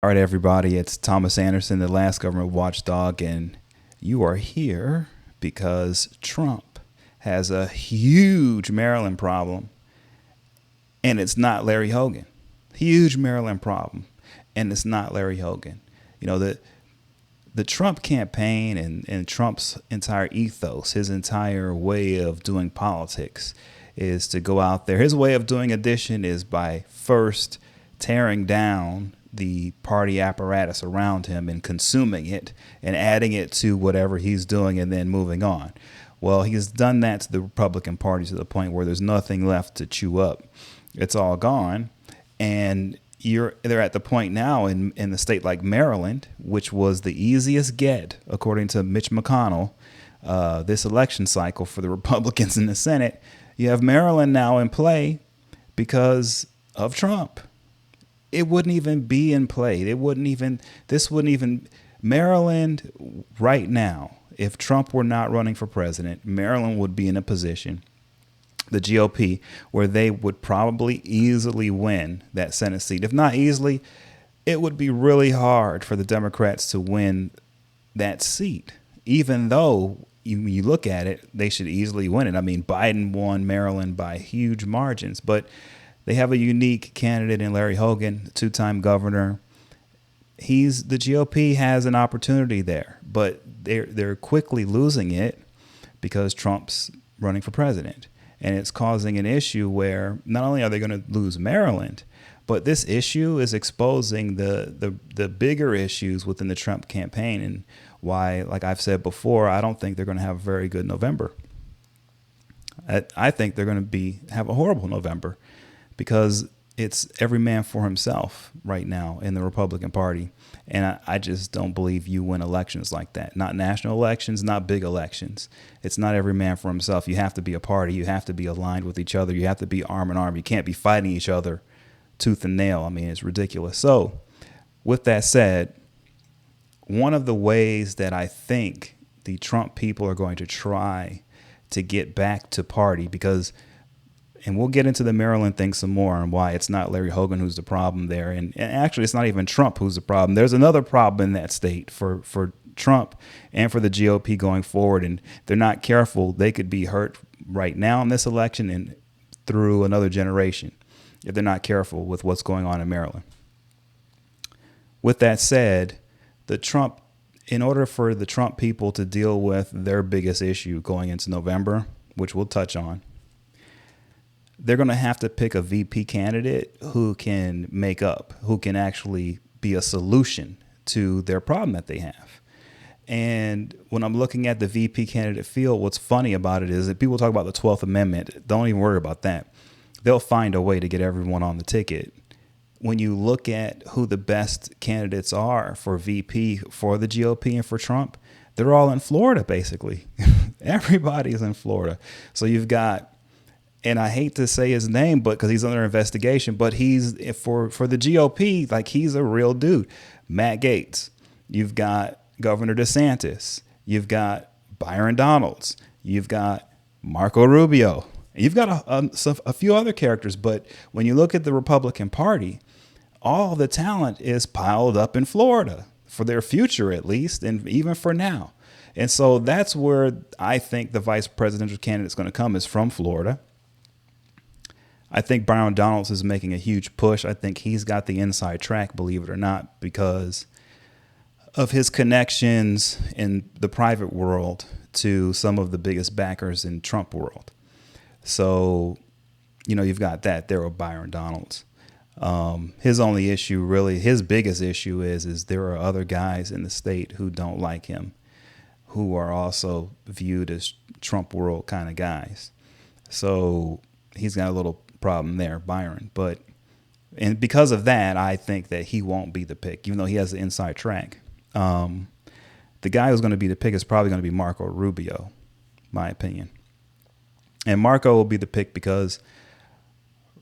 All right, everybody, it's Thomas Anderson, the last government watchdog, and you are here because Trump has a huge Maryland problem, and it's not Larry Hogan. Huge Maryland problem, and it's not Larry Hogan. You know, the Trump campaign and Trump's entire ethos, his entire way of doing politics is to go out there. His way of doing addition is by first tearing down the party apparatus around him and consuming it and adding it to whatever he's doing and then moving on. Well, he's done that to the Republican Party to the point where there's nothing left to chew up. It's all gone. And they're at the point now in the state like Maryland, which was the easiest get, according to Mitch McConnell, this election cycle for the Republicans in the Senate. You have Maryland now in play because of Trump. It wouldn't even be in play. Maryland right now, if Trump were not running for president, Maryland would be in a position, the GOP, where they would probably easily win that Senate seat. If not easily, it would be really hard for the Democrats to win that seat, even though you look at it, they should easily win it. I mean, Biden won Maryland by huge margins, but they have a unique candidate in Larry Hogan, two-time governor. The GOP has an opportunity there, but they're quickly losing it because Trump's running for president. And it's causing an issue where not only are they going to lose Maryland, but this issue is exposing the bigger issues within the Trump campaign and why, like I've said before, I don't think they're going to have a very good November. I think they're going to have a horrible November because it's every man for himself right now in the Republican Party. And I just don't believe you win elections like that. Not national elections, not big elections. It's not every man for himself. You have to be a party. You have to be aligned with each other. You have to be arm in arm. You can't be fighting each other tooth and nail. I mean, it's ridiculous. So with that said, one of the ways that I think the Trump people are going to try to get back to party, and we'll get into the Maryland thing some more and why it's not Larry Hogan who's the problem there. And actually, it's not even Trump who's the problem. There's another problem in that state for Trump and for the GOP going forward. And if they're not careful, they could be hurt right now in this election and through another generation if they're not careful with what's going on in Maryland. With that said, in order for the Trump people to deal with their biggest issue going into November, which we'll touch on, they're going to have to pick a VP candidate who can who can actually be a solution to their problem that they have. And when I'm looking at the VP candidate field, what's funny about it is that people talk about the 12th Amendment. Don't even worry about that. They'll find a way to get everyone on the ticket. When you look at who the best candidates are for VP for the GOP and for Trump, they're all in Florida, basically. Everybody's in Florida. So you've got, and I hate to say his name, but because he's under investigation, but he's for the GOP, like he's a real dude. Matt Gaetz. You've got Governor DeSantis. You've got Byron Donalds. You've got Marco Rubio. You've got a few other characters, but when you look at the Republican Party, all the talent is piled up in Florida for their future, at least, and even for now. And so that's where I think the vice presidential candidate is going to come, is from Florida. I think Byron Donalds is making a huge push. I think he's got the inside track, believe it or not, because of his connections in the private world to some of the biggest backers in Trump world. So, you've got that there with Byron Donalds. His only issue, really, his biggest issue is there are other guys in the state who don't like him, who are also viewed as Trump world kind of guys. So he's got a little problem there, Byron. And because of that, I think that he won't be the pick, even though he has the inside track. The guy who's going to be the pick is probably going to be Marco Rubio, my opinion. And Marco will be the pick because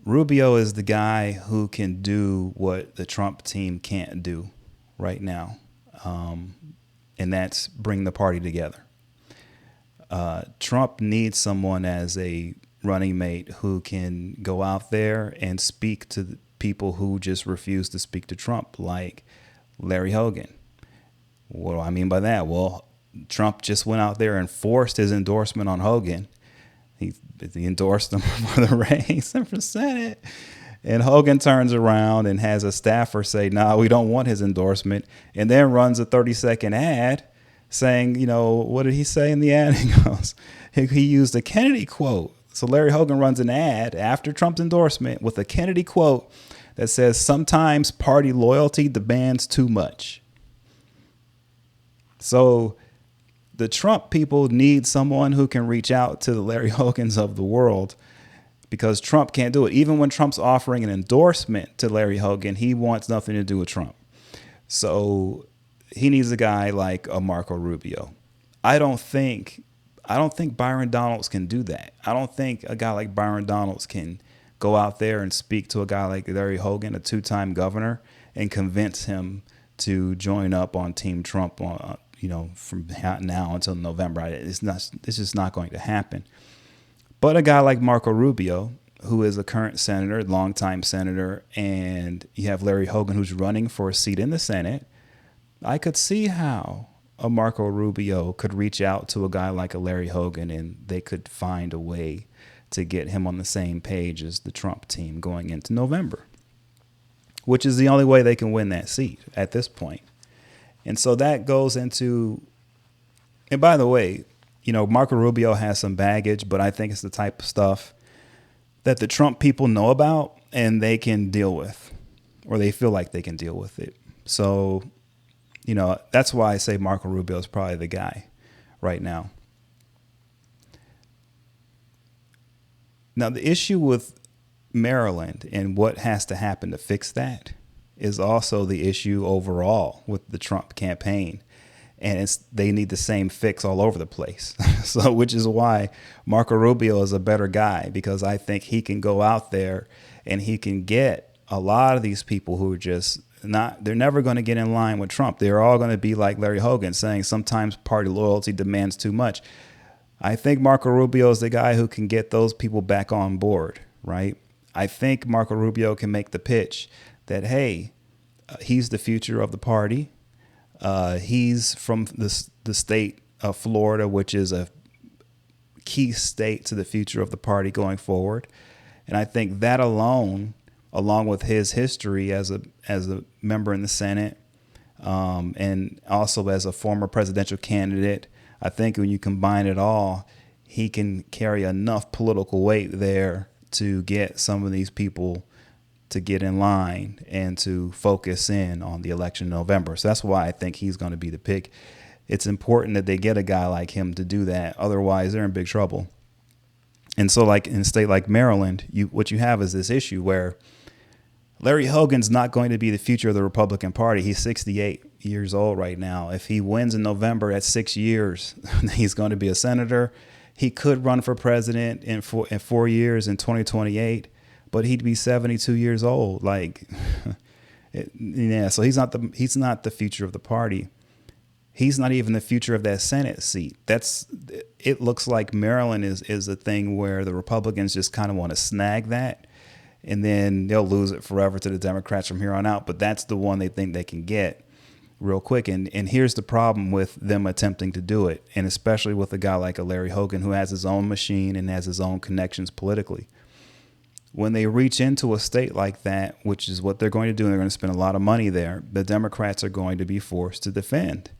Rubio is the guy who can do what the Trump team can't do right now. And that's bring the party together. Trump needs someone as a running mate who can go out there and speak to the people who just refuse to speak to Trump, like Larry Hogan. What do I mean by that? Well, Trump just went out there and forced his endorsement on Hogan. He endorsed him for the race and for Senate. And Hogan turns around and has a staffer say, "Nah, we don't want his endorsement," and then runs a 30-second ad saying, what did he say in the ad? He goes, he used a Kennedy quote. So Larry Hogan runs an ad after Trump's endorsement with a Kennedy quote that says, "Sometimes party loyalty demands too much." So the Trump people need someone who can reach out to the Larry Hogans of the world, because Trump can't do it. Even when Trump's offering an endorsement to Larry Hogan, he wants nothing to do with Trump. So he needs a guy like a Marco Rubio. I don't think Byron Donalds can do that. I don't think a guy like Byron Donalds can go out there and speak to a guy like Larry Hogan, a two-time governor, and convince him to join up on Team Trump from now until November. It's just not going to happen. But a guy like Marco Rubio, who is a current senator, longtime senator, and you have Larry Hogan, who's running for a seat in the Senate, I could see how a Marco Rubio could reach out to a guy like a Larry Hogan, and they could find a way to get him on the same page as the Trump team going into November, which is the only way they can win that seat at this point. And so that goes into, and by the way, Marco Rubio has some baggage, but I think it's the type of stuff that the Trump people know about and they can deal with, or they feel like they can deal with it. So, that's why I say Marco Rubio is probably the guy right now. Now, the issue with Maryland and what has to happen to fix that is also the issue overall with the Trump campaign. And they need the same fix all over the place. So, which is why Marco Rubio is a better guy, because I think he can go out there and he can get a lot of these people who are just they're never going to get in line with Trump. They're all going to be like Larry Hogan, saying sometimes party loyalty demands too much. I think Marco Rubio is the guy who can get those people back on board, right? I think Marco Rubio can make the pitch that, hey, he's the future of the party. He's from the state of Florida, which is a key state to the future of the party going forward. And I think that alone, along with his history as a member in the Senate, and also as a former presidential candidate, I think when you combine it all, he can carry enough political weight there to get some of these people to get in line and to focus in on the election in November. So that's why I think he's going to be the pick. It's important that they get a guy like him to do that. Otherwise, they're in big trouble. And so like in a state like Maryland, what you have is this issue where Larry Hogan's not going to be the future of the Republican Party. He's 68 years old right now. If he wins in November at 6 years, he's going to be a senator. He could run for president in 4 years in 2028, but he'd be 72 years old. So he's not the future of the party. He's not even the future of that Senate seat. It looks like Maryland is a thing where the Republicans just kind of want to snag that, and then they'll lose it forever to the Democrats from here on out. But that's the one they think they can get real quick. And here's the problem with them attempting to do it, and especially with a guy like a Larry Hogan, who has his own machine and has his own connections politically. When they reach into a state like that, which is what they're going to do, and they're going to spend a lot of money there, the Democrats are going to be forced to defend.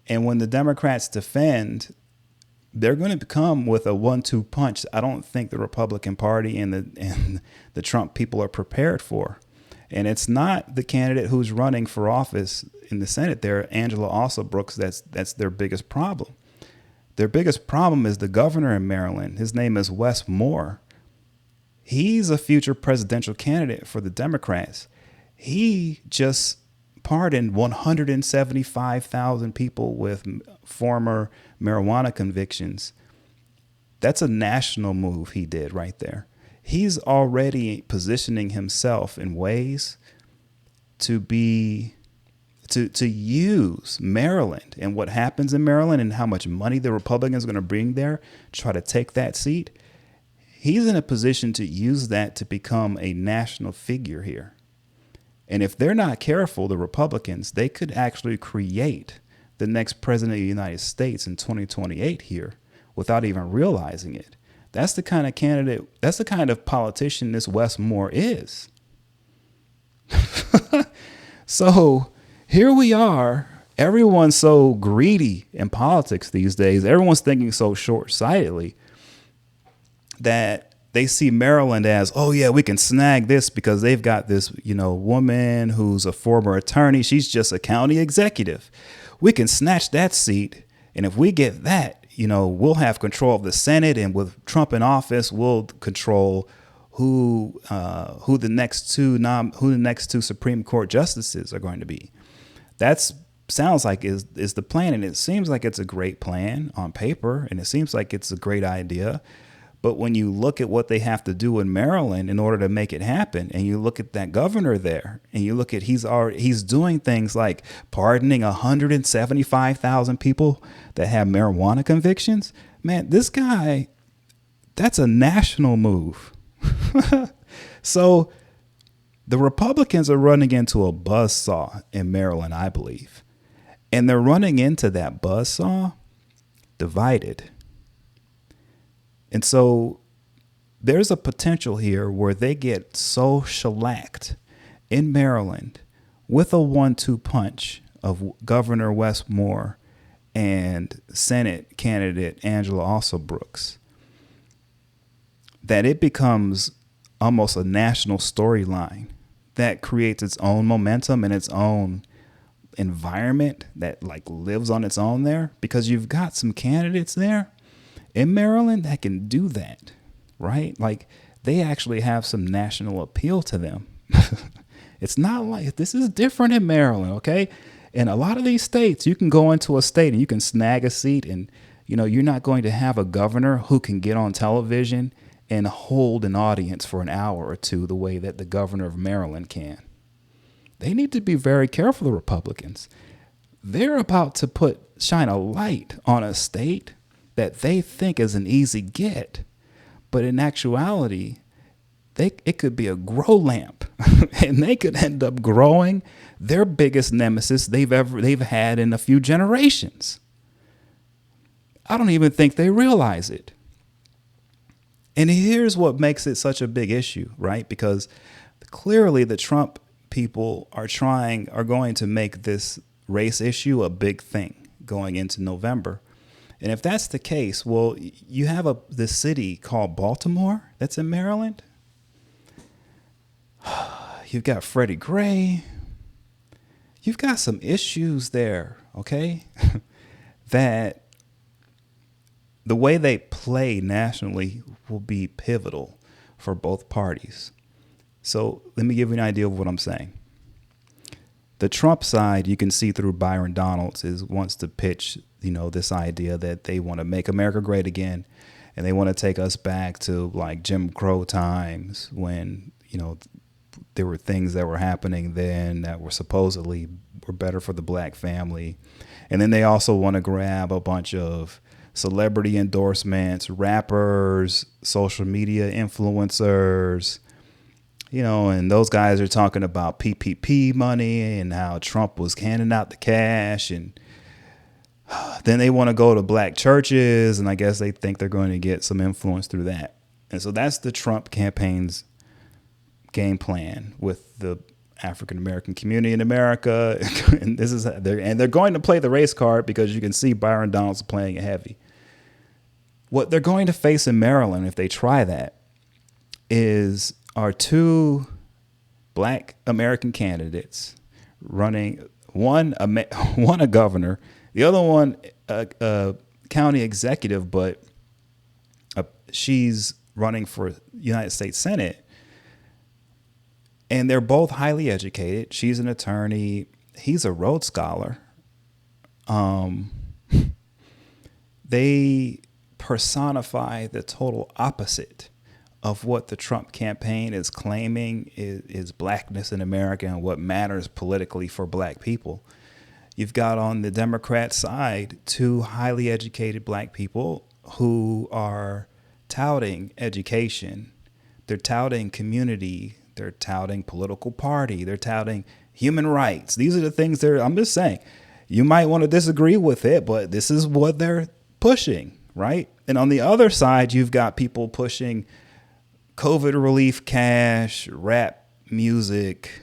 And when the Democrats defend, they're going to come with a 1-2 punch. I don't think the Republican Party and the Trump people are prepared for. And it's not the candidate who's running for office in the Senate there, Angela Alsobrooks, that's their biggest problem. Their biggest problem is the governor in Maryland. His name is Wes Moore. He's a future presidential candidate for the Democrats. He just pardoned 175,000 people with former marijuana convictions. That's a national move he did right there. He's already positioning himself in ways to use Maryland and what happens in Maryland and how much money the Republicans are going to bring there to try to take that seat. He's in a position to use that to become a national figure here. And if they're not careful, the Republicans, they could actually create the next president of the United States in 2028 here without even realizing it. That's the kind of candidate, that's the kind of politician this Wes Moore is. So here we are. Everyone's so greedy in politics these days. Everyone's thinking so short-sightedly that they see Maryland as, oh yeah, we can snag this because they've got this, woman who's a former attorney. She's just a county executive. We can snatch that seat. And if we get that, we'll have control of the Senate, and with Trump in office, we'll control who the next two Supreme Court justices are going to be. That sounds like is the plan, and it seems like it's a great plan on paper, and it seems like it's a great idea. But when you look at what they have to do in Maryland in order to make it happen, and you look at that governor there, and you look at he's doing things like pardoning 175,000 people that have marijuana convictions. Man, this guy, that's a national move. So the Republicans are running into a buzzsaw in Maryland, I believe. And they're running into that buzzsaw divided. And so there's a potential here where they get so shellacked in Maryland with a 1-2 punch of Governor Wes Moore and Senate candidate Angela Alsobrooks that it becomes almost a national storyline that creates its own momentum and its own environment that lives on its own there, because you've got some candidates there in Maryland that can do that, right? They actually have some national appeal to them. It's not like this is different in Maryland, okay? In a lot of these states, you can go into a state and you can snag a seat, and you're not going to have a governor who can get on television and hold an audience for an hour or two the way that the governor of Maryland can. They need to be very careful, the Republicans. They're about to shine a light on a state that they think is an easy get, but in actuality, it could be a grow lamp, and they could end up growing their biggest nemesis they've had in a few generations. I don't even think they realize it. And here's what makes it such a big issue, right? Because clearly the Trump people are going to make this race issue a big thing going into November. And if that's the case, well, you have this city called Baltimore that's in Maryland. You've got Freddie Gray. You've got some issues there, okay? That the way they play nationally will be pivotal for both parties. So let me give you an idea of what I'm saying. The Trump side, you can see through Byron Donalds, wants to pitch, this idea that they want to make America great again, and they want to take us back to Jim Crow times when, there were things that were happening then that were supposedly were better for the black family. And then they also want to grab a bunch of celebrity endorsements, rappers, social media influencers, and those guys are talking about PPP money and how Trump was handing out the cash. And then they want to go to black churches, and I guess they think they're going to get some influence through that. And so that's the Trump campaign's game plan with the African-American community in America. And they're going to play the race card, because you can see Byron Donalds playing it heavy. What they're going to face in Maryland, if they try that, are two black American candidates running, one a governor, the other one a county executive, but she's running for United States Senate. And they're both highly educated. She's an attorney. He's a Rhodes Scholar. They personify the total opposite of what the Trump campaign is claiming is blackness in America and what matters politically for black people. You've got on the Democrat side two highly educated black people who are touting education. They're touting community. They're touting political party. They're touting human rights. These are the things I'm just saying. You might want to disagree with it, but this is what they're pushing, right? And on the other side, you've got people pushing COVID relief cash, rap music.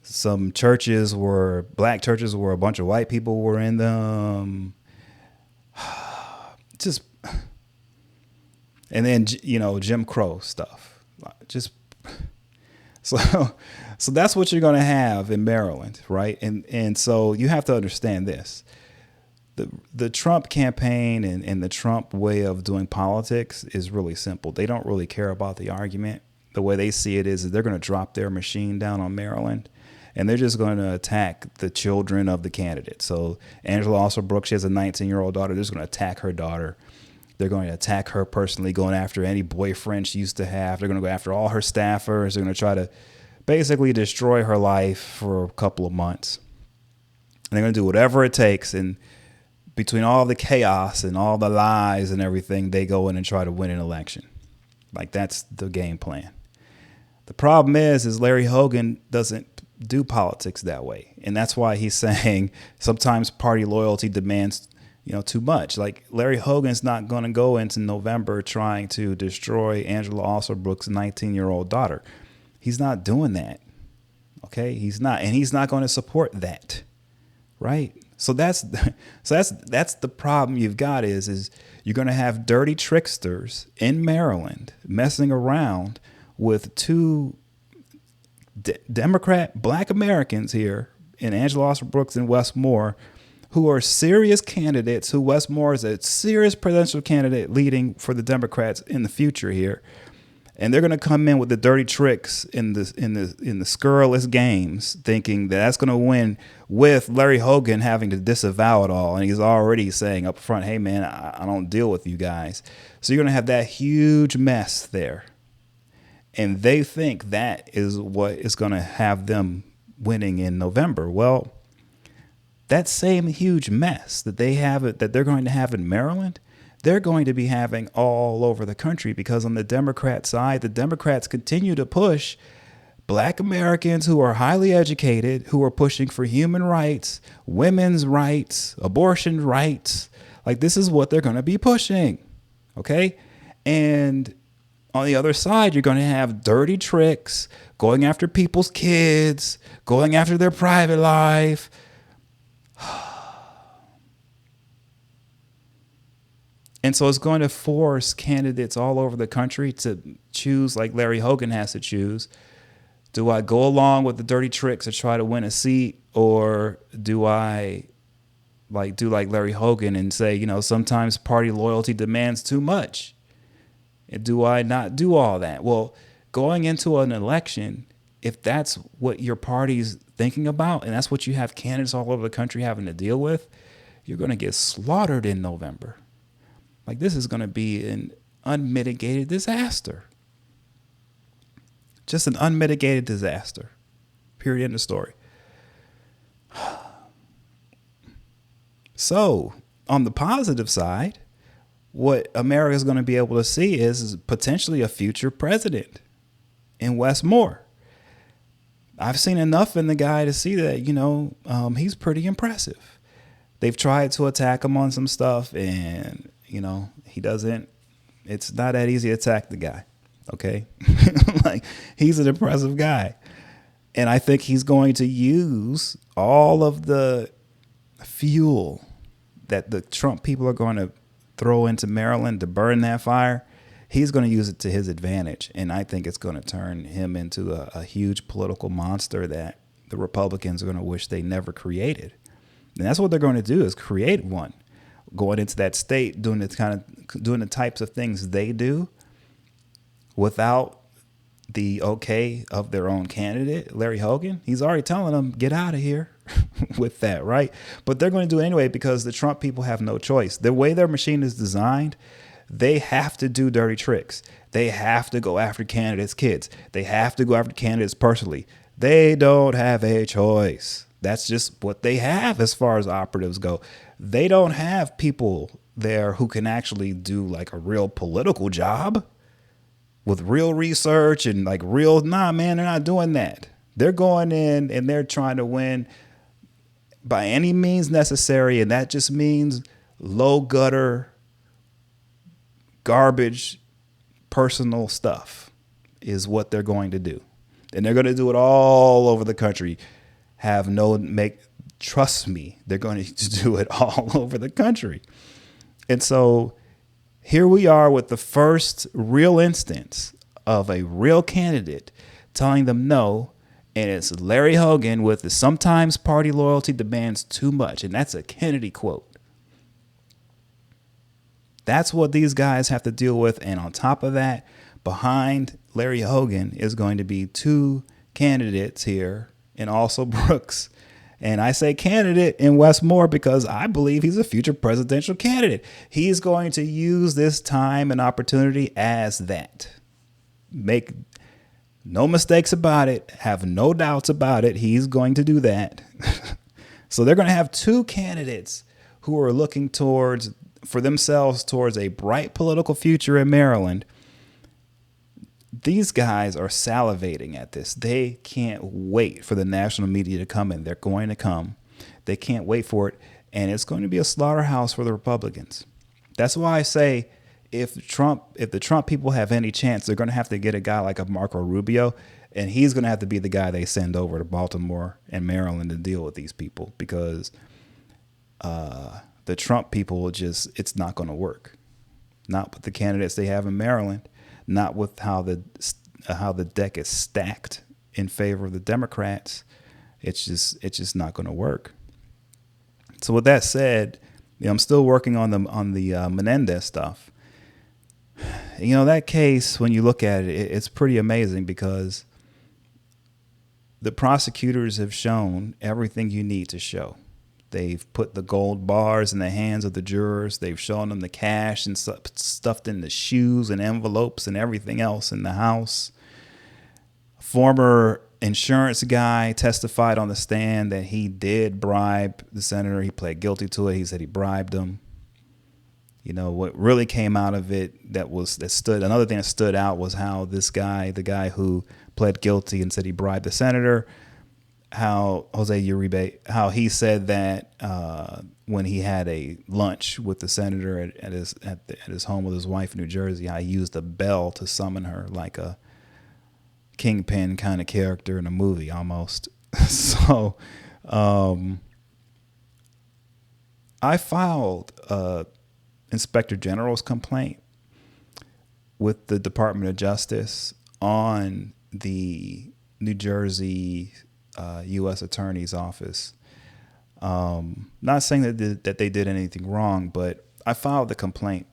Some churches black churches where a bunch of white people were in them. Just, and then, Jim Crow stuff. Just, so that's what you're going to have in Maryland, right? And so you have to understand this. The Trump campaign and the Trump way of doing politics is really simple. They don't really care about the argument. The way they see it is they're going to drop their machine down on Maryland, and they're just going to attack the children of the candidate. So Angela Alsobrooks, she has a 19-year-old daughter. They're just going to attack her daughter. They're going to attack her personally, going after any boyfriend she used to have. They're going to go after all her staffers. They're going to try to basically destroy her life for a couple of months. And they're going to do whatever it takes. And between all the chaos and all the lies and everything, they go in and try to win an election. Like, that's the game plan. The problem is Larry Hogan doesn't do politics that way. And that's why he's saying sometimes party loyalty demands, too much. Like, Larry Hogan's not going to go into November trying to destroy Angela Alsobrooks' 19-year-old daughter. He's not doing that. Okay? He's not. And he's not going to support that. Right? So that's the problem you've got is you're going to have dirty tricksters in Maryland messing around with two Democrat black Americans here in Angela Alsobrooks and Wes Moore, who are serious candidates, who Wes Moore is a serious presidential candidate leading for the Democrats in the future here. And they're going to come in with the dirty tricks in the scurrilous games, thinking that that's going to win, with Larry Hogan having to disavow it all. And he's already saying up front, hey, man, I don't deal with you guys. So you're going to have that huge mess there. And they think that is what is going to have them winning in November. Well, that same huge mess that they're going to have in Maryland, they're going to be having all over the country, because on the Democrat side, the Democrats continue to push black Americans who are highly educated, who are pushing for human rights, women's rights, abortion rights. Like, this is what they're going to be pushing. Okay. And on the other side, you're going to have dirty tricks, going after people's kids, going after their private life. And so it's going to force candidates all over the country to choose, like Larry Hogan has to choose. Do I go along with the dirty tricks to try to win a seat, or do I do like Larry Hogan and say, sometimes party loyalty demands too much? And do I not do all that? Well, going into an election, if that's what your party's thinking about, and that's what you have candidates all over the country having to deal with, you're going to get slaughtered in November. Like, this is going to be an unmitigated disaster. Just an unmitigated disaster. Period. End of story. So, on the positive side, what America is going to be able to see is potentially a future president in Wes Moore. I've seen enough in the guy to see that, he's pretty impressive. They've tried to attack him on some stuff, and he doesn't, it's not that easy to attack the guy. Okay. Like, he's an impressive guy. And I think he's going to use all of the fuel that the Trump people are going to throw into Maryland to burn that fire. He's going to use it to his advantage. And I think it's going to turn him into a huge political monster that the Republicans are going to wish they never created. And that's what they're going to do, is create one. Going into that state, doing the types of things they do without the okay of their own candidate, Larry Hogan. He's already telling them, get out of here with that, right? But they're going to do it anyway, because the Trump people have no choice. The way their machine is designed, they have to do dirty tricks. They have to go after candidates' kids. They have to go after candidates personally. They don't have a choice. That's just what they have as far as operatives go. They don't have people there who can actually do like a real political job. with real research and like real, nah, man, they're not doing that. They're going in and they're trying to win by any means necessary. And that just means low gutter, garbage, personal stuff is what they're going to do. And they're going to do it all over the country. Trust me, they're going to do it all over the country. And so here we are with the first real instance of a real candidate telling them no. And it's Larry Hogan with the "sometimes party loyalty demands too much." And that's a Kennedy quote. That's what these guys have to deal with. And on top of that, behind Larry Hogan is going to be two candidates here in Alsobrooks. And I say candidate in Wes Moore because I believe he's a future presidential candidate. He's going to use this time and opportunity as that. Make no mistakes about it. Have no doubts about it. He's going to do that. So they're going to have two candidates who are looking for themselves towards a bright political future in Maryland. These guys are salivating at this. They can't wait for the national media to come in. They're going to come. They can't wait for it. And it's going to be a slaughterhouse for the Republicans. That's why I say if the Trump people have any chance, they're going to have to get a guy like a Marco Rubio, and he's going to have to be the guy they send over to Baltimore and Maryland to deal with these people, because the Trump people will it's not going to work. Not with the candidates they have in Maryland, not with how the deck is stacked in favor of the Democrats. It's just not going to work. So with that said, I'm still working on the Menendez stuff. That case, when you look at it, it's pretty amazing because the prosecutors have shown everything you need to show. They've put the gold bars in the hands of the jurors. They've shown them the cash and stuffed in the shoes and envelopes and everything else in the house. Former insurance guy testified on the stand that he did bribe the senator. He pled guilty to it. He said he bribed him. What really came out of it another thing that stood out was how this guy, the guy who pled guilty and said he bribed the senator, how Jose Uribe, how he said that when he had a lunch with the senator at his home with his wife in New Jersey, how he used a bell to summon her like a kingpin kind of character in a movie almost. So I filed Inspector General's complaint with the Department of Justice on the New Jersey U.S. Attorney's Office. Not saying that they did anything wrong, but I filed the complaint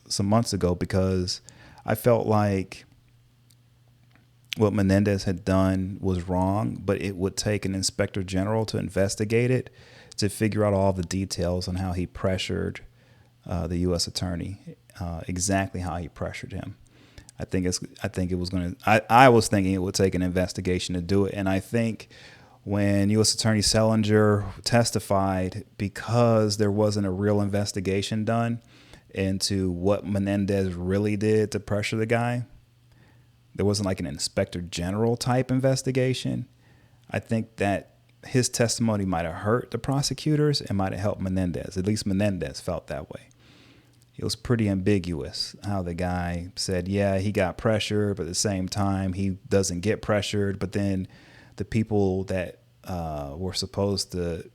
some months ago because I felt like what Menendez had done was wrong, but it would take an Inspector General to investigate it, to figure out all the details on how he pressured the U.S. attorney, exactly how he pressured him. I was thinking it would take an investigation to do it. And I think when U.S. Attorney Selinger testified, because there wasn't a real investigation done into what Menendez really did to pressure the guy, there wasn't like an Inspector General type investigation. I think that his testimony might have hurt the prosecutors and might have helped Menendez. At least Menendez felt that way. It was pretty ambiguous how the guy said, yeah, he got pressured, but at the same time, he doesn't get pressured. But then the people that were supposed to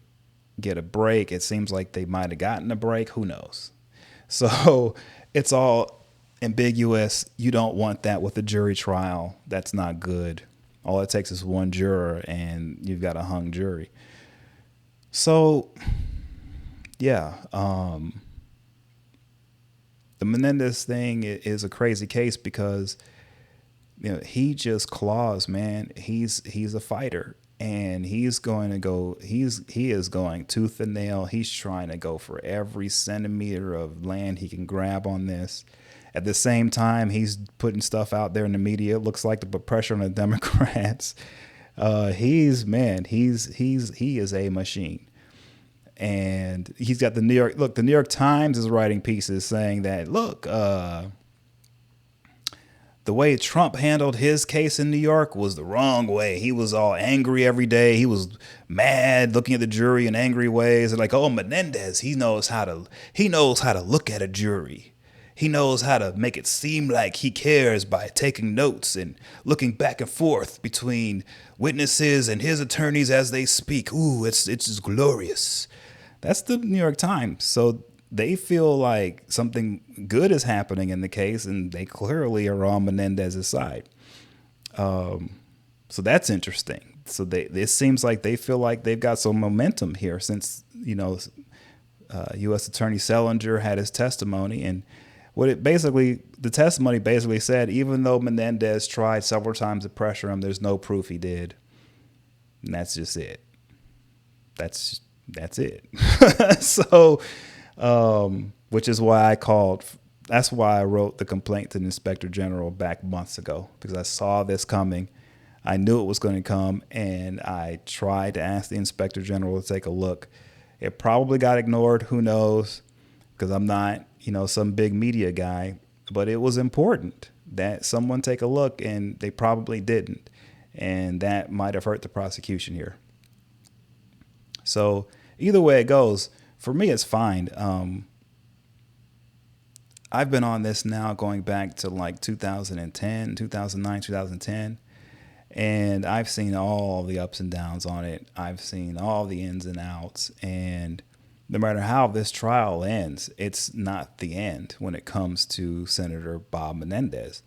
get a break, it seems like they might have gotten a break. Who knows? So it's all ambiguous. You don't want that with a jury trial. That's not good. All it takes is one juror and you've got a hung jury. So, yeah, the Menendez thing is a crazy case because, he just claws, man. He's a fighter, and he is going tooth and nail. He's trying to go for every centimeter of land he can grab on this. At the same time, he's putting stuff out there in the media. It looks like to put pressure on the Democrats. He is a machine. And he's got the New York Times is writing pieces saying that, look, the the way Trump handled his case in New York was the wrong way. He was all angry every day. He was mad, looking at the jury in angry ways. And like, oh, Menendez, he knows how to look at a jury. He knows how to make it seem like he cares by taking notes and looking back and forth between witnesses and his attorneys as they speak. Ooh, it's just glorious. That's the New York Times. So they feel like something good is happening in the case, and they clearly are on Menendez's side. So that's interesting. So it seems like they feel like they've got some momentum here since, U.S. Attorney Selinger had his testimony. And the testimony basically said, even though Menendez tried several times to pressure him, there's no proof he did. And that's just it. That's it. So, which is why that's why I wrote the complaint to the Inspector General back months ago, because I saw this coming. I knew it was going to come, and I tried to ask the Inspector General to take a look. It probably got ignored. Who knows? Because I'm not, some big media guy, but it was important that someone take a look, and they probably didn't. And that might have hurt the prosecution here. So either way it goes, for me, it's fine. I've been on this now going back to like 2010, 2009, 2010. And I've seen all the ups and downs on it. I've seen all the ins and outs. And no matter how this trial ends, it's not the end when it comes to Senator Bob Menendez.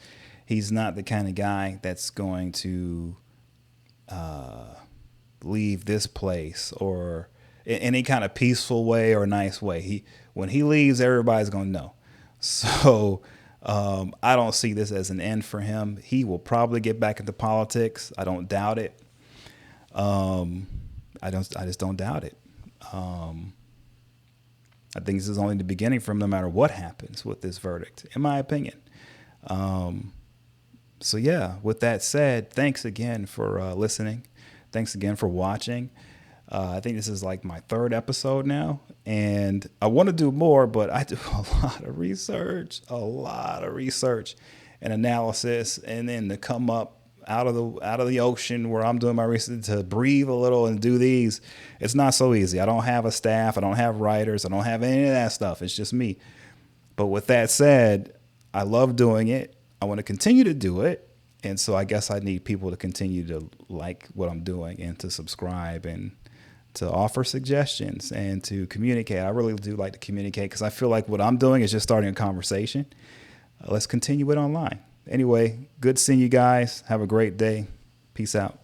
He's not the kind of guy that's going to leave this place or in any kind of peaceful way or nice way. When he leaves, everybody's going to know. So I don't see this as an end for him. He will probably get back into politics. I don't doubt it. I just don't doubt it. I think this is only the beginning for him, no matter what happens with this verdict, in my opinion. So yeah, with that said, thanks again for listening. Thanks again for watching. I think this is like my third episode now, and I want to do more, but I do a lot of research and analysis, and then to come up out of the ocean where I'm doing my research, to breathe a little and do these, it's not so easy. I don't have a staff. I don't have writers. I don't have any of that stuff. It's just me. But with that said, I love doing it. I want to continue to do it. And so I guess I need people to continue to like what I'm doing and to subscribe and to offer suggestions and to communicate. I really do like to communicate because I feel like what I'm doing is just starting a conversation. Let's continue it online. Anyway, good seeing you guys. Have a great day. Peace out.